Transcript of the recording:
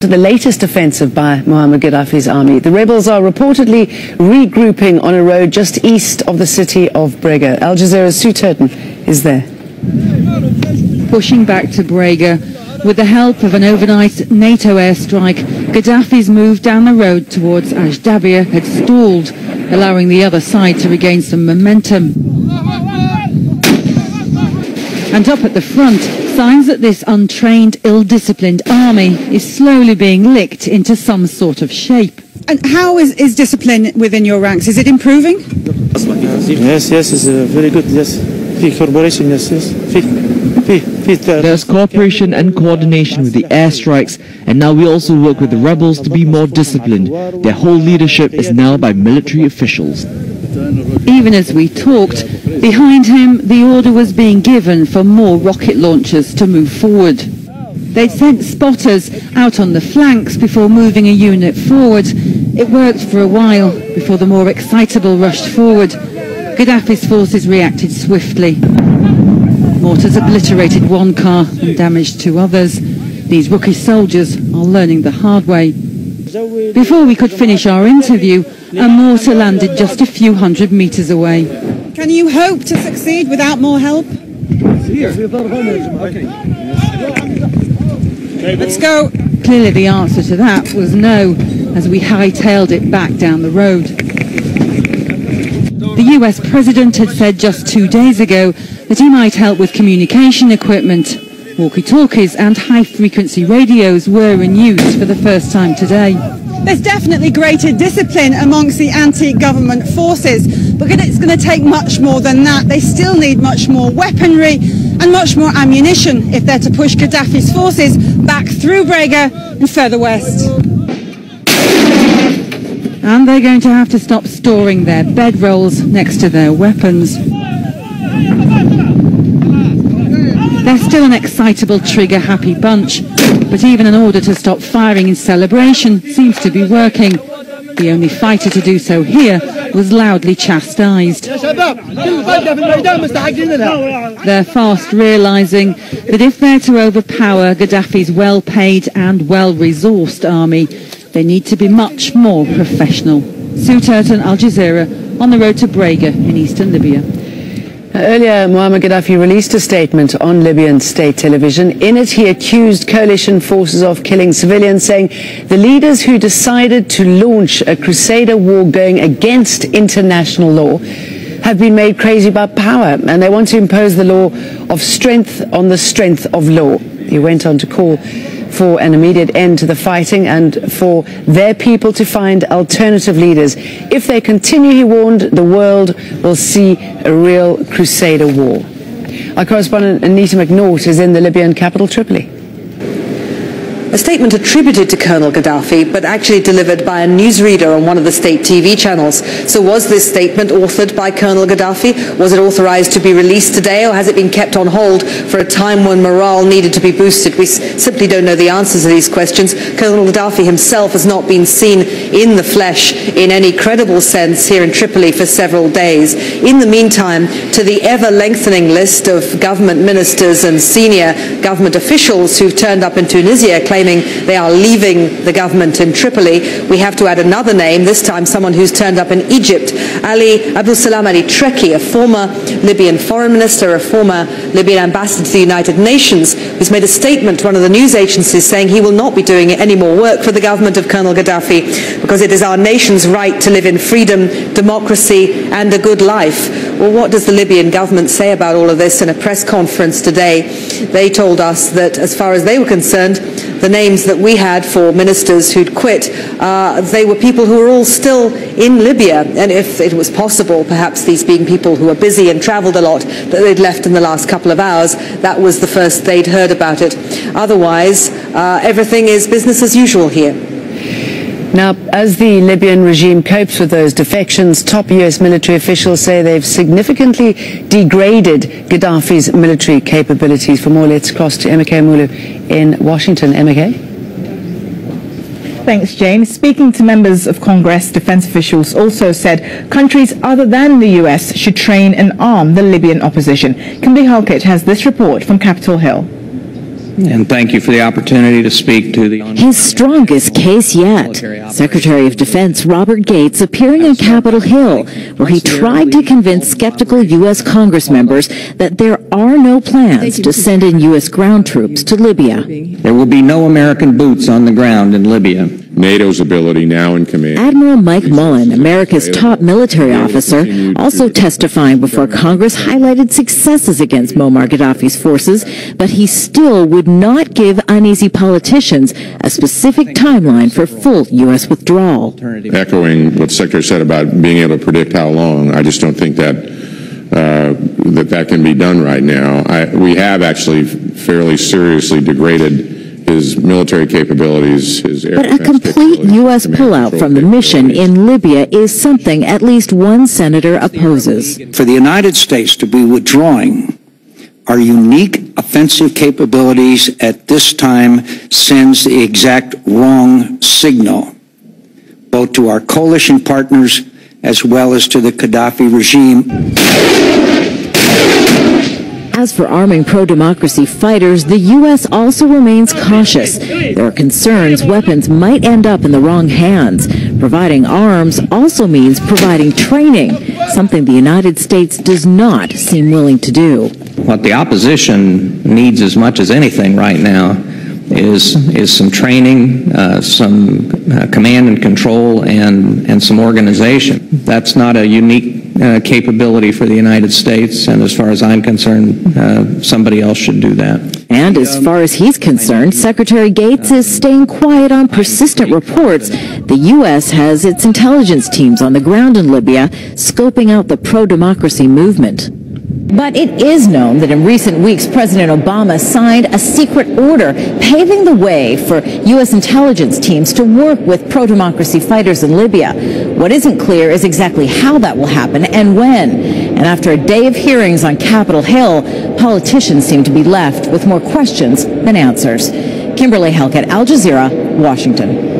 The latest offensive by Muammar Gaddafi's army. The rebels are reportedly regrouping on a road just east of the city of Brega. Al Jazeera's Sue Turton is there. Pushing back to Brega, with the help of an overnight NATO airstrike, Gaddafi's move down the road towards Ashdabia had stalled, allowing the other side to regain some momentum. And up at the front, signs that this untrained, ill-disciplined army is slowly being licked into some sort of shape. And how is discipline within your ranks? Is it improving? Yes, it's very good, yes. Cooperation, yes. There's cooperation and coordination with the airstrikes, and now we also work with the rebels to be more disciplined. Their whole leadership is now by military officials. Even as we talked, behind him the order was being given for more rocket launchers to move forward. They'd sent spotters out on the flanks before moving a unit forward. It worked for a while before the more excitable rushed forward. Gaddafi's forces reacted swiftly. Mortars obliterated one car and damaged two others. These rookie soldiers are learning the hard way. Before we could finish our interview, a mortar landed just a few hundred meters away. Can you hope to succeed without more help? Let's go. Clearly the answer to that was no, as we hightailed it back down the road. The US President had said just 2 days ago that he might help with communication equipment. Walkie-talkies and high-frequency radios were in use for the first time today. There's definitely greater discipline amongst the anti-government forces, but it's going to take much more than that. They still need much more weaponry and much more ammunition if they're to push Gaddafi's forces back through Brega and further west. And they're going to have to stop storing their bedrolls next to their weapons. They're still an excitable, trigger-happy bunch, but even an order to stop firing in celebration seems to be working. The only fighter to do so here was loudly chastised. They're fast realising that if they're to overpower Gaddafi's well-paid and well-resourced army, they need to be much more professional. Sue Turton, Al Jazeera, on the road to Brega in eastern Libya. Earlier, Muammar Gaddafi released a statement on Libyan state television. In it, he accused coalition forces of killing civilians, saying the leaders who decided to launch a crusader war going against international law have been made crazy by power, and they want to impose the law of strength on the strength of law. He went on to call for an immediate end to the fighting and for their people to find alternative leaders. If they continue, he warned, the world will see a real crusader war. Our correspondent Anita McNaught is in the Libyan capital, Tripoli. A statement attributed to Colonel Gaddafi, but actually delivered by a newsreader on one of the state TV channels. So was this statement authored by Colonel Gaddafi? Was it authorized to be released today, or has it been kept on hold for a time when morale needed to be boosted? We simply don't know the answers to these questions. Colonel Gaddafi himself has not been seen in the flesh in any credible sense here in Tripoli for several days. In the meantime, to the ever-lengthening list of government ministers and senior government officials who've turned up in Tunisia claiming they are leaving the government in Tripoli, we have to add another name, this time someone who's turned up in Egypt, Abdul Salam Ali Treki, a former Libyan foreign minister, a former Libyan ambassador to the United Nations, who's made a statement to one of the news agencies saying he will not be doing any more work for the government of Colonel Gaddafi because it is our nation's right to live in freedom, democracy and a good life. Well, what does the Libyan government say about all of this? In a press conference today, they told us that as far as they were concerned, the names that we had for ministers who'd quit, they were people who were all still in Libya. And if it was possible, perhaps these being people who were busy and travelled a lot, that they'd left in the last couple of hours, that was the first they'd heard about it. Otherwise, everything is business as usual here. Now, as the Libyan regime copes with those defections, top US military officials say they've significantly degraded Gaddafi's military capabilities. For more, let's cross to Emeka Mulu in Washington. Emeka? Thanks, Jane. Speaking to members of Congress, defense officials also said countries other than the US should train and arm the Libyan opposition. Kimberly Halkett has this report from Capitol Hill. and thank you for the opportunity to speak to the... His strongest case yet. Secretary of Defense Robert Gates appearing on Capitol Hill, where he tried to convince skeptical U.S. Congress members that there are no plans to send in U.S. ground troops to Libya. There will be no American boots on the ground in Libya. NATO's ability now in command. Admiral Mike Mullen, America's top military officer, also testifying before Congress, highlighted successes against Muammar Gaddafi's forces, but he still would not give uneasy politicians a specific timeline for full U.S. withdrawal. Echoing what the Secretary said about being able to predict how long, I just don't think that that can be done right now. We have actually fairly seriously degraded his military capabilities, his air defense capabilities. But a complete U.S. pullout from the mission in Libya is something at least one senator opposes. For the United States to be withdrawing our unique offensive capabilities at this time sends the exact wrong signal, both to our coalition partners as well as to the Gaddafi regime. As for arming pro-democracy fighters, the U.S. also remains cautious. There are concerns weapons might end up in the wrong hands. Providing arms also means providing training, something the United States does not seem willing to do. What the opposition needs as much as anything right now is some training, some command and control, and some organization. That's not a unique capability for the United States, and as far as I'm concerned, somebody else should do that. And as far as he's concerned, Secretary Gates is staying quiet on persistent reports the U.S. has its intelligence teams on the ground in Libya scoping out the pro-democracy movement. But it is known that in recent weeks, President Obama signed a secret order paving the way for U.S. intelligence teams to work with pro-democracy fighters in Libya. What isn't clear is exactly how that will happen and when. And after a day of hearings on Capitol Hill, politicians seem to be left with more questions than answers. Kimberly Helkett, Al Jazeera, Washington.